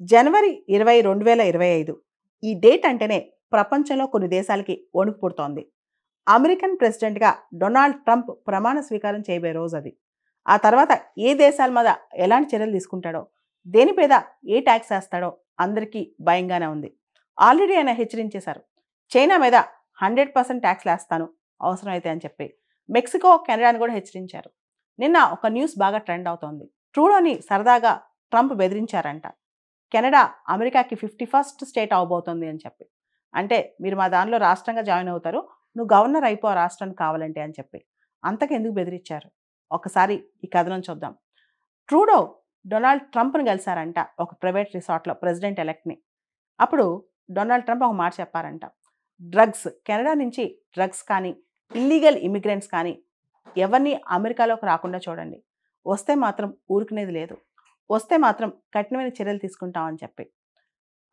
జనవరి 20, 2025 ఈ డేట్ అంటేనే ప్రపంచంలో కొన్ని దేశాలకి వణుకు పుడుతోంది. అమెరికన్ ప్రెసిడెంట్‌గా డొనాల్డ్ ట్రంప్ ప్రమాణ స్వీకారం చేయబోయే రోజు అది. ఆ తర్వాత ఏ దేశాల మీద ఎలాంటి చర్యలు తీసుకుంటాడో, దేని మీద ఏ ట్యాక్స్ ఏస్తాడో అందరికీ భయంగానే ఉంది. ఆల్రెడీ ఆయన హెచ్చరించేశారు. చైనా మీద 100% ట్యాక్స్‌లేస్తాను అవసరమైతే అని చెప్పి. మెక్సికో, కెనడాని కూడా హెచ్చరించారు. నిన్న ఒక న్యూస్ బాగా ట్రెండ్ అవుతోంది. ట్రూడోని సరదాగా ట్రంప్ బెదిరించారంట. కెనడా అమెరికాకి 51st స్టేట్ అవ్వబోతోంది అని చెప్పి. అంటే మీరు మా దానిలో రాష్ట్రంగా జాయిన్ అవుతారు. నువ్వు గవర్నర్ అయిపో ఆ రాష్ట్రానికి కావాలంటే అని చెప్పి. అంతకెందుకు బెదిరించారు? ఒకసారి ఈ కథనం చూద్దాం. ట్రూడో డొనాల్డ్ ట్రంప్‌ని కలిసారంట ఒక ప్రైవేట్ రిసార్ట్‌లో ప్రెసిడెంట్ ఎలెక్ట్‌ని. అప్పుడు డొనాల్డ్ ట్రంప్ ఒక మాట చెప్పారంట. కెనడా నుంచి డ్రగ్స్ కానీ, ఇల్లీగల్ ఇమిగ్రెంట్స్ కానీ ఎవరిని అమెరికాలోకి రాకుండా చూడండి. వస్తే మాత్రం ఊరుకునేది లేదు. వస్తే మాత్రం కఠినమైన చర్యలు తీసుకుంటామని చెప్పి.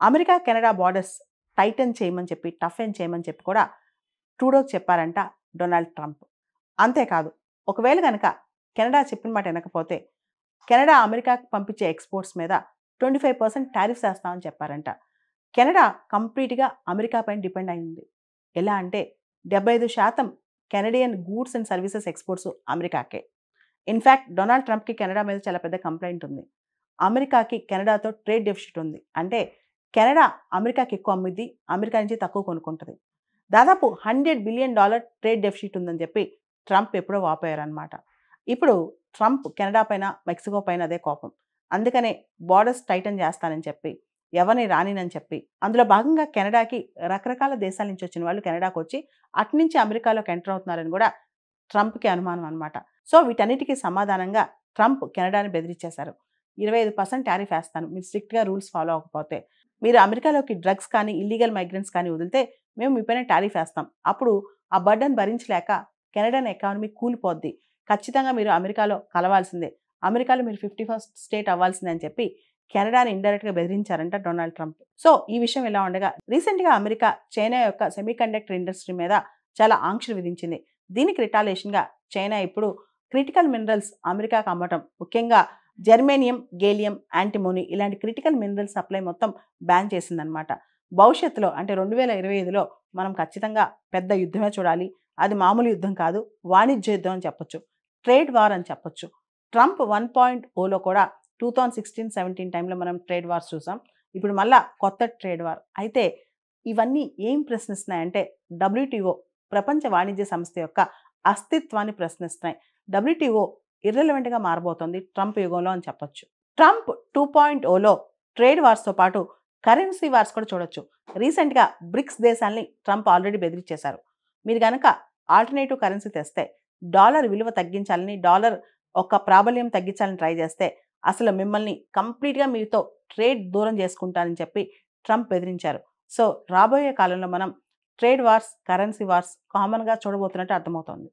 అమెరికా, కెనడా బార్డర్స్ టైటన్ చేయమని చెప్పి, టఫెన్ చేయమని చెప్పి కూడా ట్రూడోకి చెప్పారంట డొనాల్డ్ ట్రంప్. అంతేకాదు, ఒకవేళ గనక కెనడా చెప్పిన మాట వినకపోతే, కెనడా అమెరికాకి పంపించే ఎక్స్‌పోర్ట్స్ మీద 25% టారిఫ్స్ ఏస్తామని చెప్పారంట. కెనడా కంప్లీట్‌గా అమెరికా పైన డిపెండ్ అయింది. ఎలా అంటే 75% Canadian goods and services exports అమెరికాకే. ఇన్‌ఫాక్ట్ డొనాల్డ్ ట్రంప్‌కి కెనడా మీద చాలా పెద్ద కంప్లెయింట్ ఉంది. అమెరికాకి కెనడాతో ట్రేడ్ డెఫిసిట్ ఉంది. అంటే కెనడా అమెరికాకి ఎక్కువ అమ్మిద్ది, అమెరికా నుంచి తక్కువ కొనుక్కుంటది. దాదాపు $100 బిలియన్ ట్రేడ్ డెఫిసిట్ ఉందని చెప్పి ట్రంప్ ఎప్పుడో వాపోయారనమాట. ఇప్పుడు ట్రంప్ కెనడా పైన, మెక్సికో పైన అదే కోపం. అందుకనే బార్డర్స్ టైటన్ చేస్తానని చెప్పి, ఎవరిని రానినని చెప్పి, అందులో భాగంగా కెనడాకి రకరకాల దేశాల నుంచి వచ్చిన వాళ్ళు కెనడాకి వచ్చి అటునుంచి అమెరికాలోకి ఎంటర్ అవుతున్నారని కూడా ట్రంప్‌కి అనుమానం అనమాట. సో వీటన్నిటికీ సమాధానంగా ట్రంప్ కెనడాని బెదిరించేశారు. 25% టారిఫ్ ఏస్తాను మీరు స్ట్రిక్ట్‌గా రూల్స్ ఫాలో అవ్వకపోతే. మీరు అమెరికాలోకి డ్రగ్స్ కానీ, ఇల్లీగల్ మైగ్రెంట్స్ కానీ వదిలితే మేము మీ పైన టారిఫ్ ఏస్తాం. అప్పుడు ఆ బర్డెన్ భరించలేక కెనడియన్ ఎకానమీ కూలిపోద్ది. ఖచ్చితంగా మీరు అమెరికాలో కలవాల్సిందే. అమెరికాలో మీరు 51st స్టేట్ అవ్వాల్సిందే అని చెప్పి కెనడాని ఇండైరెక్ట్‌గా బెదిరించారంట డొనాల్డ్ ట్రంప్. సో ఈ విషయం ఇలా ఉండగా రీసెంట్‌గా అమెరికా చైనా యొక్క సెమీకండక్టర్ ఇండస్ట్రీ మీద చాలా ఆంక్షలు విధించింది. దీనికి రిటాలియేషన్‌గా చైనా ఇప్పుడు క్రిటికల్ మినరల్స్ అమెరికాకు అమ్మటం, ముఖ్యంగా జెర్మేనియం, గేలియం, యాంటిమోనీ ఇలాంటి క్రిటికల్ మినరల్ సప్లై మొత్తం బ్యాన్ చేసిందనమాట. భవిష్యత్తులో అంటే 2025లో మనం ఖచ్చితంగా పెద్ద యుద్ధమే చూడాలి. అది మామూలు యుద్ధం కాదు. వాణిజ్య యుద్ధం అని చెప్పొచ్చు. ట్రేడ్ వార్ అని చెప్పొచ్చు. ట్రంప్ 1.0లో కూడా 2016, 17 టైంలో మనం ట్రేడ్ వార్స్ చూసాం. ఇప్పుడు మళ్ళా కొత్త ట్రేడ్ వార్. అయితే ఇవన్నీ ఏం ప్రశ్నిస్తున్నాయంటే డబ్ల్యూటీఓ ప్రపంచ వాణిజ్య సంస్థ యొక్క అస్తిత్వాన్ని ప్రశ్నిస్తున్నాయి. డబ్ల్యూటీఓ ఇర్రెలవెంట్‌గా మారబోతోంది ట్రంప్ యుగంలో అని చెప్పొచ్చు. ట్రంప్ 2.0లో ట్రేడ్ వార్స్‌తో పాటు కరెన్సీ వార్స్ కూడా చూడొచ్చు. రీసెంట్‌గా బ్రిక్స్ దేశాల్ని ట్రంప్ ఆల్రెడీ బెదిరించేశారు. మీరు గనక ఆల్టర్‌నేటివ్ కరెన్సీ తెస్తే, డాలర్ విలువ తగ్గించాలని, డాలర్ ఒక ప్రాబల్యం తగ్గించాలని ట్రై చేస్తే, అసలు మిమ్మల్ని కంప్లీట్‌గా మీతో ట్రేడ్ దూరం చేసుకుంటానని చెప్పి ట్రంప్ బెదిరించారు. సో రాబోయే కాలంలో మనం ట్రేడ్ వార్స్, కరెన్సీ వార్స్ కామన్‌గా చూడబోతున్నట్టు అర్థమవుతోంది.